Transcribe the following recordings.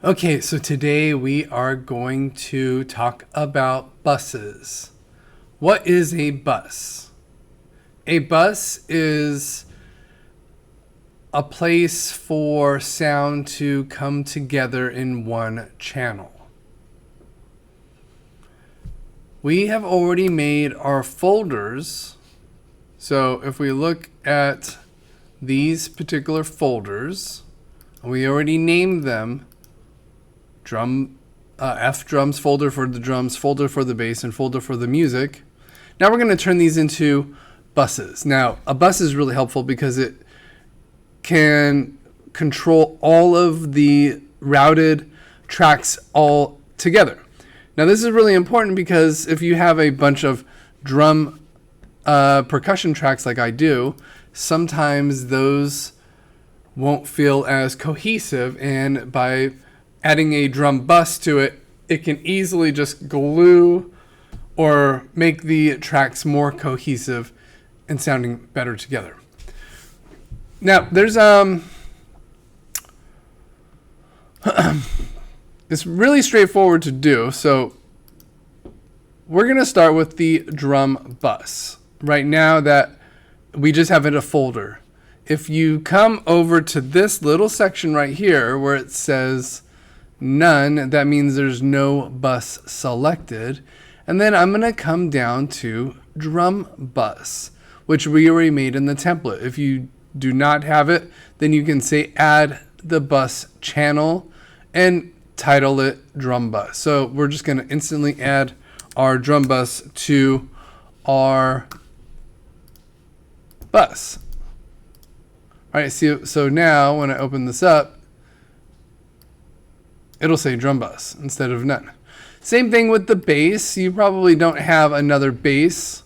Okay, so today we are going to talk about buses. What is a bus? A bus is a place for sound to come together in one channel. We have already made our folders. So if we look at these particular folders, we already named them F drums folder for the drums, folder for the bass, and folder for the music. Now we're going to turn these into buses. Now, a bus is really helpful because it can control all of the routed tracks all together. Now, this is really important because if you have a bunch of drum percussion tracks like I do, sometimes those won't feel as cohesive, and by adding a drum bus to it, it can easily just glue or make the tracks more cohesive and sounding better together. Now, there's it's really straightforward to do. So we're going to start with the drum bus. Right now that we just have it a folder. If you come over to this little section right here where it says none, that means there's no bus selected. And then I'm going to come down to drum bus, which we already made in the template. If you do not have it, then you can say add the bus channel and title it drum bus. So we're just going to instantly add our drum bus to our bus. All right, so now when I open this up, it'll say drum bus instead of none. Same thing with the bass. You probably don't have another bass.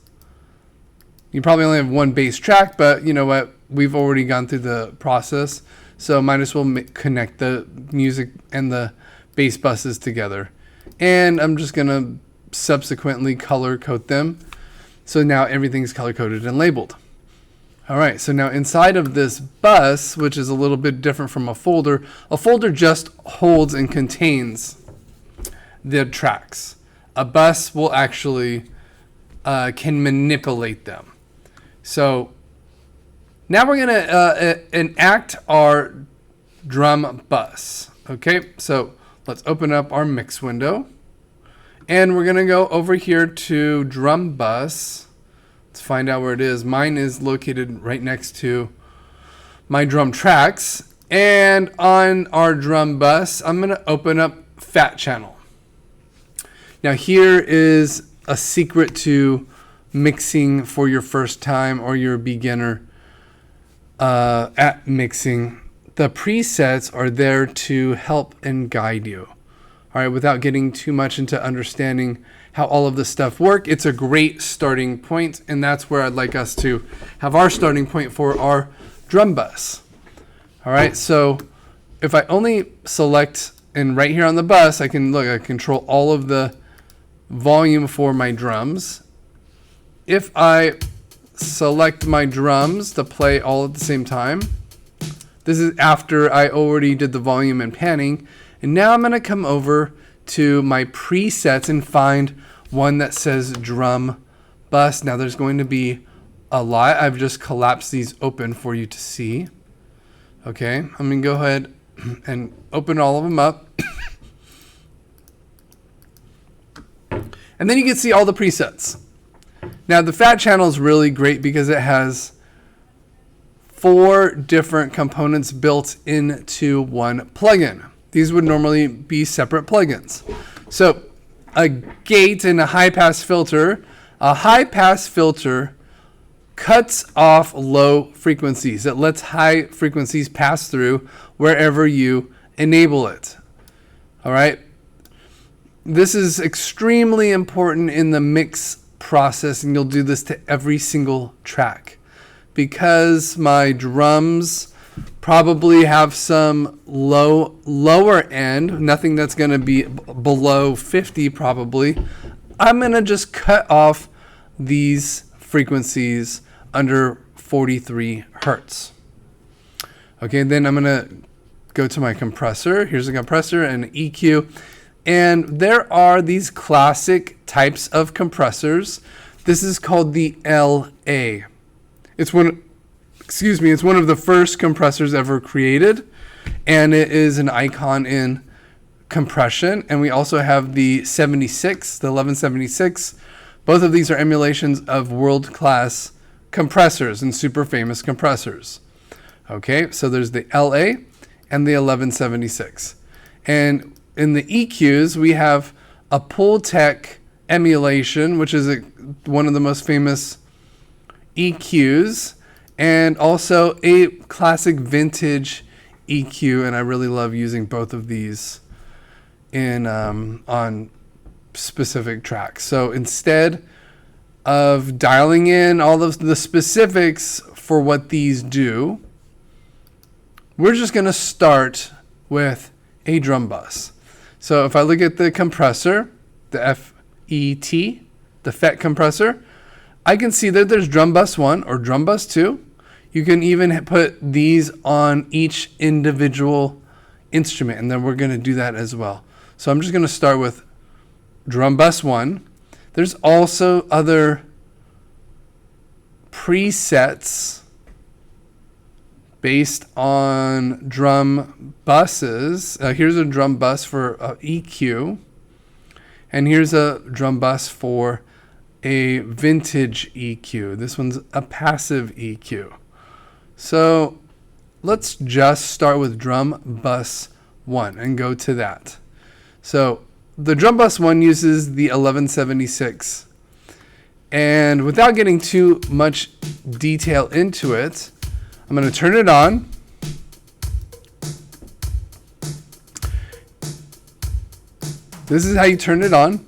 You probably only have one bass track, but you know what? We've already gone through the process, so might as well connect the music and the bass buses together. And I'm just going to subsequently color code them. So now everything's color coded and labeled. All right, so now inside of this bus, which is a little bit different from a folder just holds and contains the tracks. A bus will actually can manipulate them. So now we're going to enact our drum bus. Okay, so let's open up our mix window. And we're going to go over here to drum bus. Let's find out where it is. Mine is located right next to my drum tracks. And on our drum bus, I'm going to open up Fat Channel. Now here is a secret to mixing for your first time or your beginner at mixing. The presets are there to help and guide you. All right, without getting too much into understanding how all of this stuff work, it's a great starting point, and that's where I'd like us to have our starting point for our drum bus. All right, so if I only select, and right here on the bus, I control all of the volume for my drums. If I select my drums to play all at the same time, this is after I already did the volume and panning. And now I'm going to come over to my presets and find one that says drum bus. Now there's going to be a lot. I've just collapsed these open for you to see. Okay, I'm going to go ahead and open all of them up. And then you can see all the presets. Now the Fat Channel is really great because it has 4 different components built into one plugin. These would normally be separate plugins. So a gate and a high-pass filter. A high-pass filter cuts off low frequencies. It lets high frequencies pass through wherever you enable it. All right. This is extremely important in the mix process, and you'll do this to every single track. Because my drums probably have some lower end, nothing that's going to be below 50 probably, I'm going to just cut off these frequencies under 43 hertz. Okay, then I'm going to go to my compressor. Here's a compressor and an EQ. And there are these classic types of compressors. This is called the LA. It's one of the first compressors ever created, and it is an icon in compression. And we also have the 76, the 1176. Both of these are emulations of world-class compressors and super famous compressors. Okay, so there's the LA and the 1176. And in the EQs, we have a Pultec emulation, which is one of the most famous EQs, and also a classic vintage EQ. And I really love using both of these in on specific tracks. So instead of dialing in all of the specifics for what these do, we're just going to start with a drum bus. So if I look at the compressor, the FET, the FET compressor, I can see that there's drum bus 1 or drum bus 2. You can even put these on each individual instrument, and then we're going to do that as well. So I'm just going to start with drum bus 1. There's also other presets based on drum buses. Here's a drum bus for EQ, and here's a drum bus for a vintage EQ. This one's a passive EQ. So let's just start with drum bus 1 and go to that. So the drum bus 1 uses the 1176, and without getting too much detail into it, I'm going to turn it on. This is how you turn it on.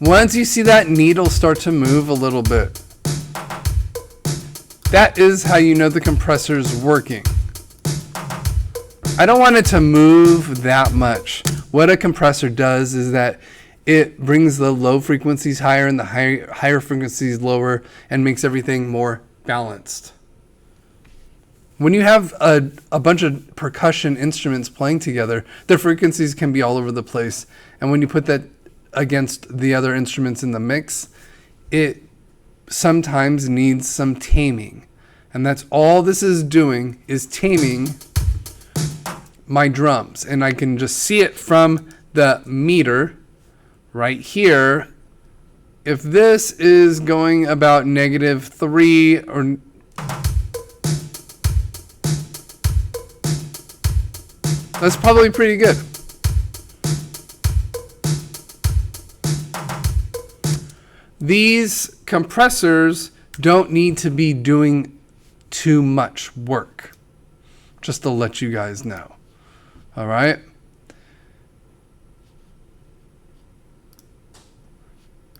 Once you see that needle start to move a little bit, that is how you know the compressor is working. I don't want it to move that much. What a compressor does is that it brings the low frequencies higher and the higher frequencies lower, and makes everything more balanced. When you have a bunch of percussion instruments playing together, their frequencies can be all over the place. And when you put that against the other instruments in the mix, it sometimes needs some taming. And that's all this is doing, is taming my drums. And I can just see it from the meter right here. If this is going about -3 or that's probably pretty good. These compressors don't need to be doing too much work, just to let you guys know. All right.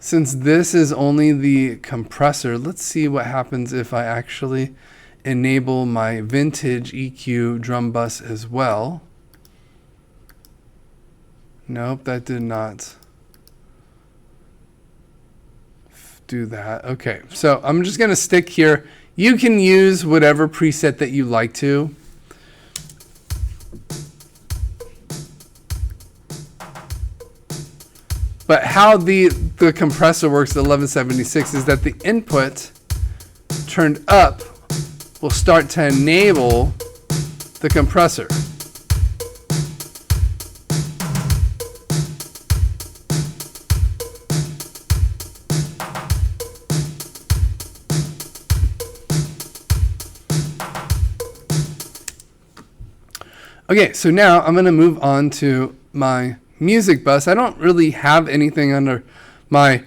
Since this is only the compressor, let's see what happens if I actually enable my vintage EQ drum bus as well. Nope, that did not do that. Okay, so I'm just going to stick here. You can use whatever preset that you like to. But how the compressor works, the 1176, is that the input turned up will start to enable the compressor. Okay, so now I'm going to move on to my music bus. I don't really have anything under my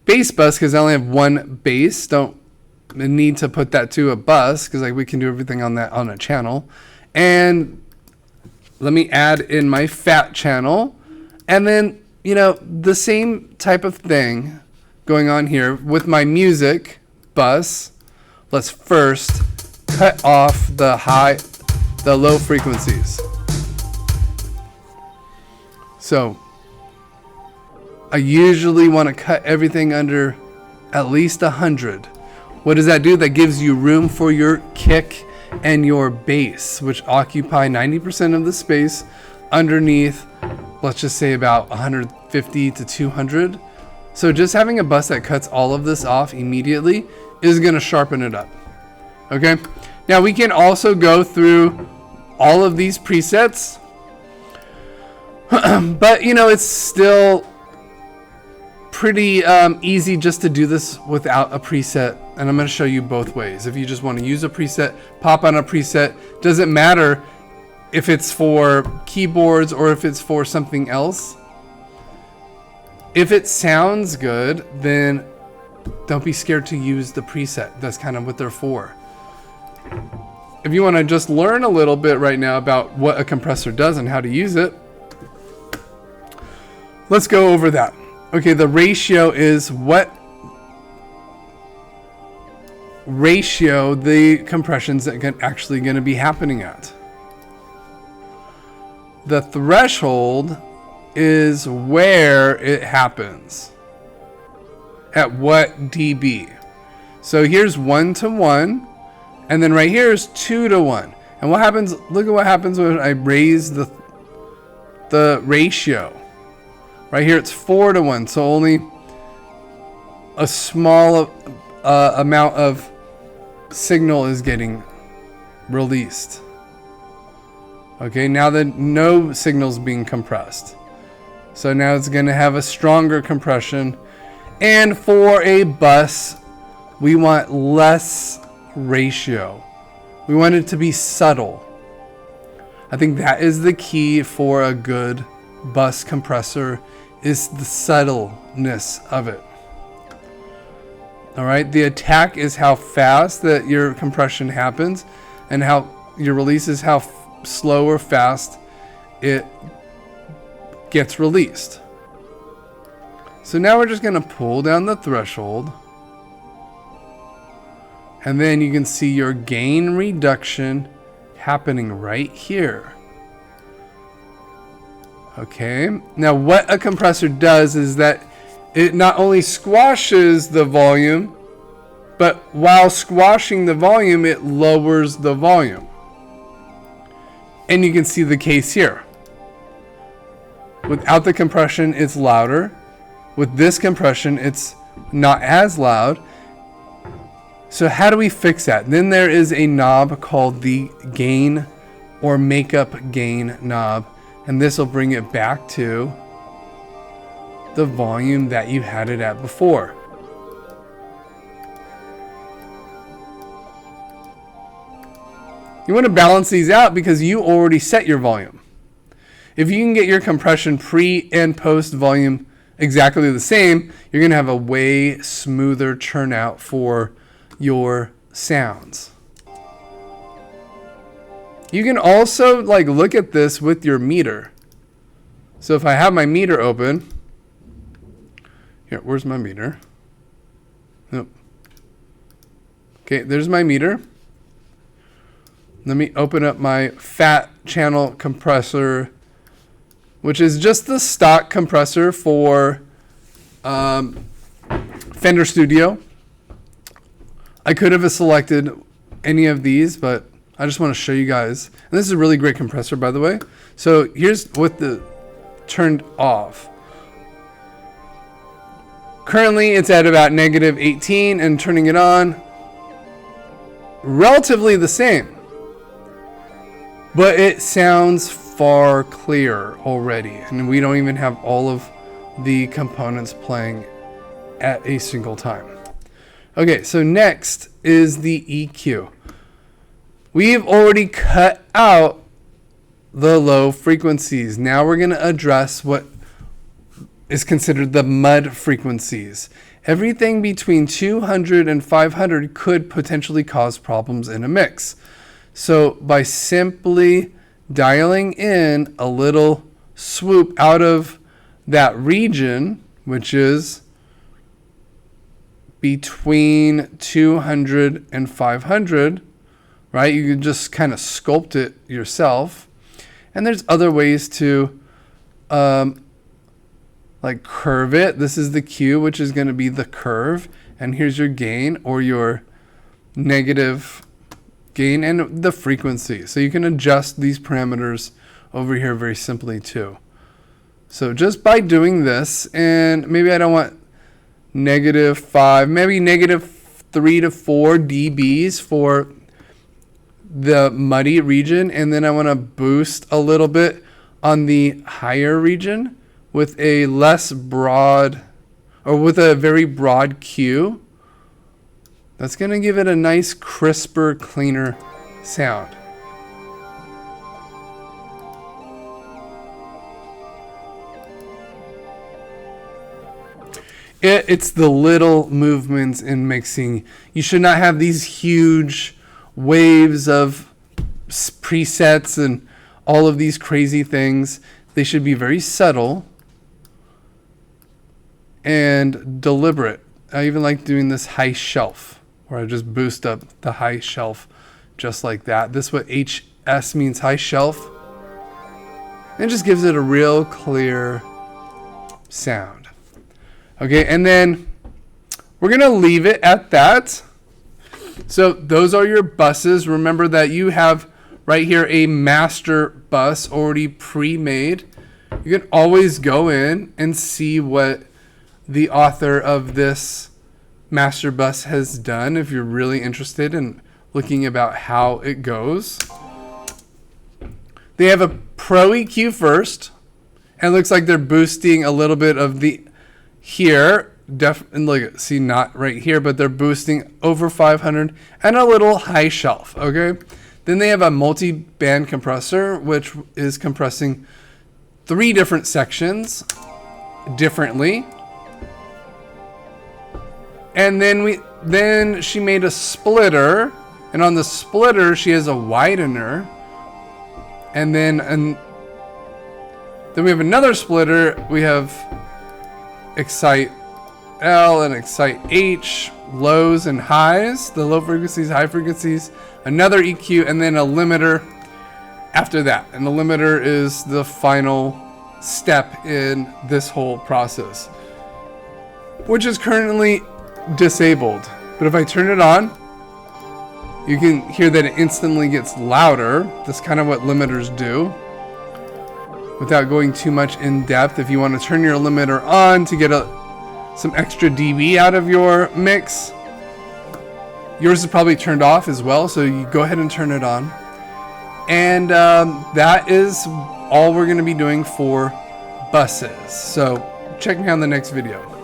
bass bus because I only have one bass. Don't need to put that to a bus because we can do everything on that on a channel. And let me add in my fat channel, and then the same type of thing going on here with my music bus. Let's first cut off the low frequencies. So I usually want to cut everything under at least 100. What does that do? That gives you room for your kick and your bass, which occupy 90% of the space underneath, let's just say about 150 to 200. So just having a bus that cuts all of this off immediately is going to sharpen it up. Okay. Now we can also go through all of these presets, but you know, it's still pretty easy just to do this without a preset. And I'm going to show you both ways. If you just want to use a preset, pop on a preset. Doesn't matter if it's for keyboards or if it's for something else. If it sounds good, then don't be scared to use the preset. That's kind of what they're for. If you want to just learn a little bit right now about what a compressor does and how to use it, let's go over that. Okay, the ratio is what ratio the compression's actually going to be happening at. The threshold is where it happens. At what dB. So here's 1 to 1, and then right here is 2 to 1. And what happens, look at what happens when I raise the ratio. Right here it's 4 to 1, so only a small amount of signal is getting released. Okay, now that no signal's being compressed. So now it's going to have a stronger compression. And for a bus, we want less ratio. We want it to be subtle. I think that is the key for a good bus compressor, is the subtleness of it. All right, the attack is how fast that your compression happens, and how your release is how slow or fast it gets released. So now we're just going to pull down the threshold, and then you can see your gain reduction happening right here. Okay, now what a compressor does is that it not only squashes the volume, but while squashing the volume, it lowers the volume. And you can see the case here. Without the compression, it's louder. With this compression, it's not as loud. So how do we fix that? Then there is a knob called the gain or makeup gain knob. And this will bring it back to the volume that you had it at before. You want to balance these out because you already set your volume. If you can get your compression pre and post volume exactly the same, you're going to have a way smoother turnout for your sounds. You can also look at this with your meter. So if I have my meter open, here, where's my meter? Nope. Okay, there's my meter. Let me open up my fat channel compressor, which is just the stock compressor for Fender Studio. I could have selected any of these, but I just want to show you guys. And this is a really great compressor, by the way. So here's what the turned off. Currently, it's at about -18, and turning it on, relatively the same. But it sounds far clearer already, and we don't even have all of the components playing at a single time. Okay, so next is the EQ. We've already cut out the low frequencies. Now we're going to address what is considered the mud frequencies. Everything between 200 and 500 could potentially cause problems in a mix. So by simply dialing in a little swoop out of that region, which is between 200 and 500, right? You can just kind of sculpt it yourself. And there's other ways to like curve it. This is the Q, which is going to be the curve. And here's your gain or your negative gain and the frequency. So you can adjust these parameters over here very simply too. So just by doing this, and maybe I don't want -5, maybe -3 to 4 dBs for the muddy region, and then I want to boost a little bit on the higher region with a less broad, or with a very broad Q. That's going to give it a nice, crisper, cleaner sound. It's the little movements in mixing. You should not have these huge waves of presets and all of these crazy things. They should be very subtle and deliberate. I even like doing this high shelf, where I just boost up the high shelf just like that. This is what HS means, high shelf. And it just gives it a real clear sound. Okay, and then we're gonna leave it at that. So those are your buses. Remember that you have right here a master bus already pre-made. You can always go in and see what the author of this master bus has done if you're really interested in looking about how it goes. They have a Pro EQ first, and it looks like they're boosting a little bit of the here, and look, see, not right here, but they're boosting over 500 and a little high shelf. Okay, then they have a multi-band compressor, which is compressing 3 different sections differently. And then she made a splitter, and on the splitter she has a widener, and then we have another splitter. We have Excite L and Excite H, lows and highs, the low frequencies, high frequencies, another EQ, and then a limiter after that. And the limiter is the final step in this whole process, which is currently disabled. But if I turn it on, you can hear that it instantly gets louder. That's kind of what limiters do. Without going too much in depth, if you want to turn your limiter on to get some extra dB out of your mix, yours is probably turned off as well, so you go ahead and turn it on. And that is all we're going to be doing for buses. So check me out in the next video.